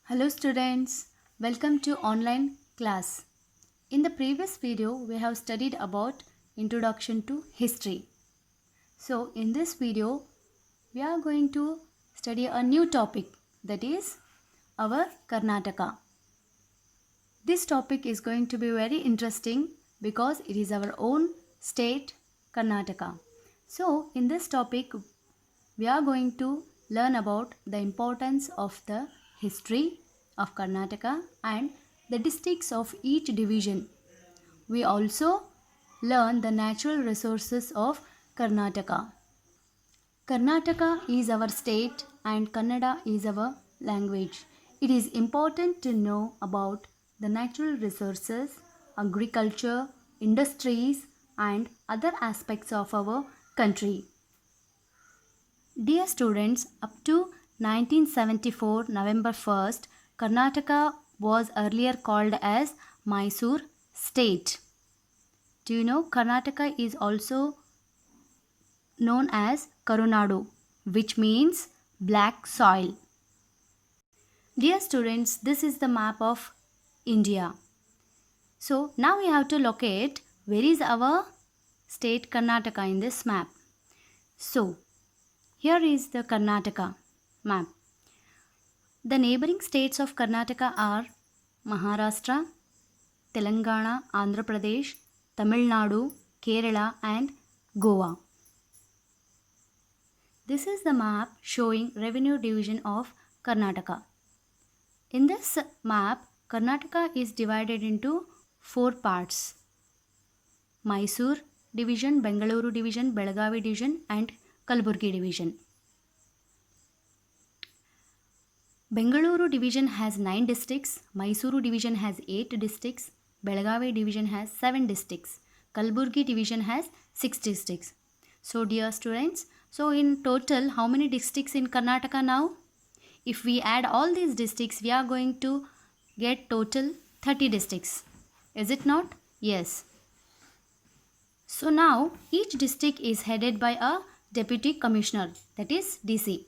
Hello students, welcome to online class. In the previous video, we have studied about introduction to history. So in this video, we are going to study a new topic, that is our Karnataka. This topic is going to be very interesting because it is our own state, Karnataka. So in this topic, we are going to learn about the importance of the history of Karnataka and the districts of each division. We also learn the natural resources of Karnataka. Karnataka is our state and Kannada is our language. It is important to know about the natural resources, agriculture, industries and other aspects of our country. Dear students, up to 1974 November 1st, Karnataka was earlier called as Mysore state. Do you know Karnataka is also known as Karunadu, which means black soil. Dear students, this is the map of India. So now we have to locate where is our state Karnataka in this map. So here is the Karnataka map. The neighboring states of Karnataka are Maharashtra, Telangana, Andhra Pradesh, Tamil Nadu, Kerala and Goa. This is the map showing revenue division of Karnataka. In this map, Karnataka is divided into 4 parts: Mysore division, Bengaluru division, Belagavi division and Kalaburgi division. Bengaluru division has 9 districts, Mysuru division has 8 districts, Belagavi division has 7 districts, Kalaburgi division has 6 districts. So dear students, so in total how many districts in Karnataka now? If we add all these districts, we are going to get total 30 districts. Is it not? Yes. So now each district is headed by a deputy commissioner, that is DC.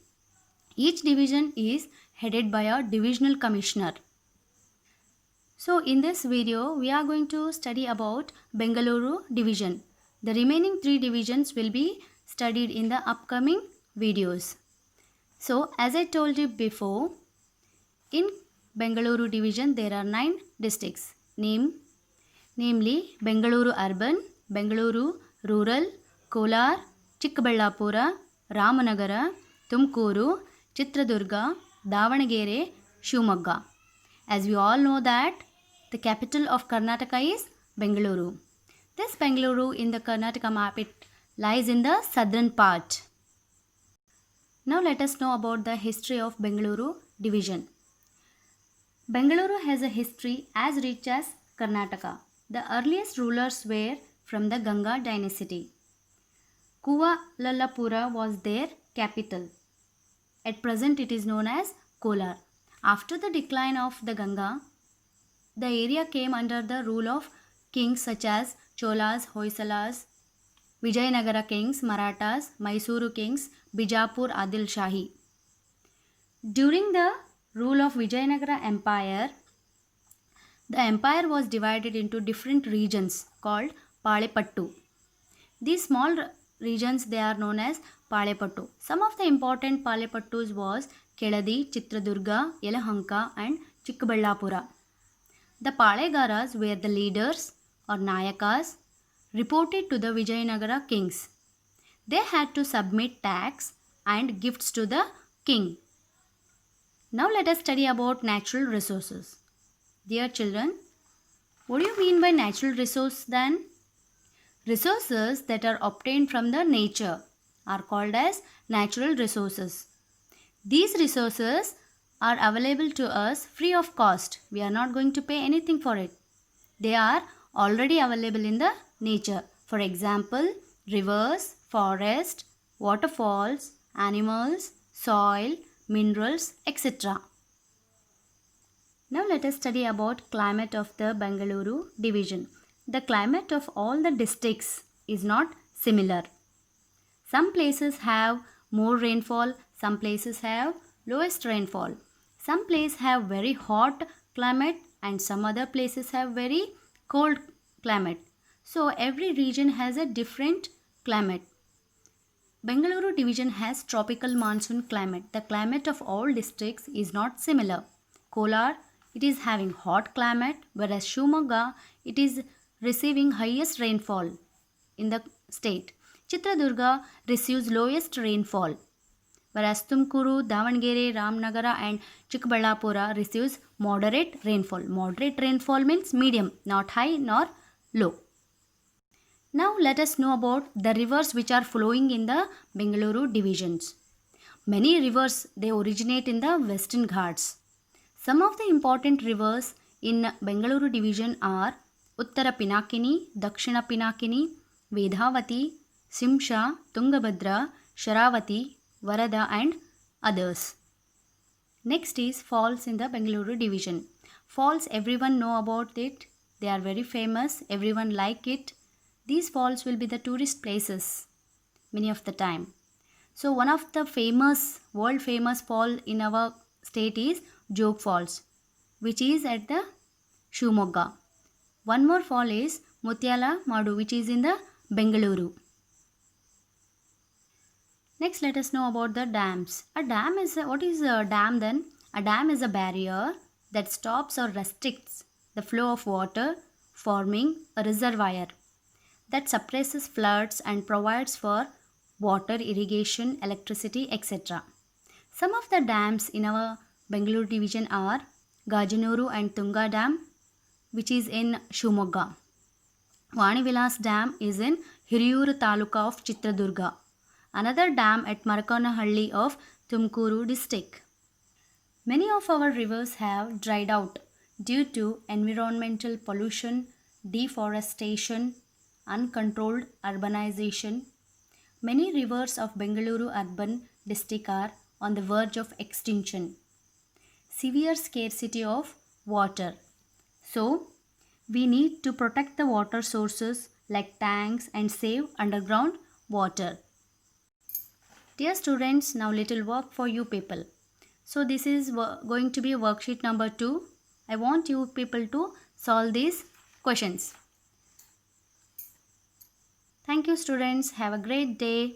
Each division is headed by a divisional commissioner. So in this video, we are going to study about Bengaluru division. The remaining 3 divisions will be studied in the upcoming videos. So as I told you before, in Bengaluru division there are 9 districts, namely Bengaluru urban, Bengaluru rural, Kolar, Chikkaballapura, Ramanagara, Tumkuru, Chitradurga, Davanagere, Shivamogga. As we all know that the capital of Karnataka is Bengaluru. This Bengaluru in the Karnataka map, it lies in the southern part. Now let us know about the history of Bengaluru division. Bengaluru has a history as rich as Karnataka. The earliest rulers were from the Ganga dynasty. Kuvalalapura was their capital. At present it is known as Kolar. After the decline of the Ganga, the area came under the rule of kings such as Cholas, Hoysalas, Vijayanagara kings, Marathas, Mysuru kings, Bijapur Adil Shahi. During the rule of Vijayanagara Empire, the empire was divided into different regions called Palepattu. These small regions, they are known as Palepattu. Some of the important Palepattus was Keladi, Chitradurga, Yelahanka and Chikkaballapura. The Palegaras were the leaders or Nayakas reported to the Vijayanagara kings. They had to submit tax and gifts to the king. Now let us study about natural resources. Dear children, what do you mean by natural resource then? Resources that are obtained from the nature are called as natural resources. These resources are available to us free of cost. We are not going to pay anything for it. They are already available in the nature. For example, rivers, forest, waterfalls, animals, soil, minerals, etc. Now let us study about climate of the Bengaluru division. The climate of all the districts is not similar. Some places have more rainfall, some places have lowest rainfall. Some places have very hot climate and some other places have very cold climate. So every region has a different climate. Bengaluru division has tropical monsoon climate. The climate of all districts is not similar. Kolar, it is having hot climate, whereas Shumaga, it is receiving highest rainfall in the state. Chitradurga receives lowest rainfall, whereas Tumkuru, Davangere, Ramnagara and Chikkaballapura receives moderate rainfall. Moderate rainfall means medium, not high nor low. Now let us know about the rivers which are flowing in the Bengaluru divisions. Many rivers, they originate in the Western Ghats. Some of the important rivers in Bengaluru division are Uttara Pinakini, Dakshina Pinakini, Vedhavati, Simsha, Tungabhadra, Sharavati, Varada and others. Next is falls in the Bengaluru division. Falls, everyone know about it. They are very famous. Everyone like it. These falls will be the tourist places many of the time. So one of the famous, world famous fall in our state is Jog Falls, which is at the Shumogga. One more fall is Mutyala Madu, which is in the Bengaluru. Next, let us know about the dams. A dam is what is a dam then? A dam is a barrier that stops or restricts the flow of water, forming a reservoir that suppresses floods and provides for water, irrigation, electricity, etc. Some of the dams in our Bengaluru division are Gajanuru and Tunga Dam, which is in Shumogga. Vanivilas Dam is in Hiriyur Taluka of Chitradurga. Another dam at Marakanahalli of Tumkuru district. Many of our rivers have dried out due to environmental pollution, deforestation, uncontrolled urbanization. Many rivers of Bengaluru urban district are on the verge of extinction. Severe scarcity of water. So, we need to protect the water sources like tanks and save underground water. Dear students, now little work for you people. So this is going to be worksheet number 2. I want you people to solve these questions. Thank you students. Have a great day.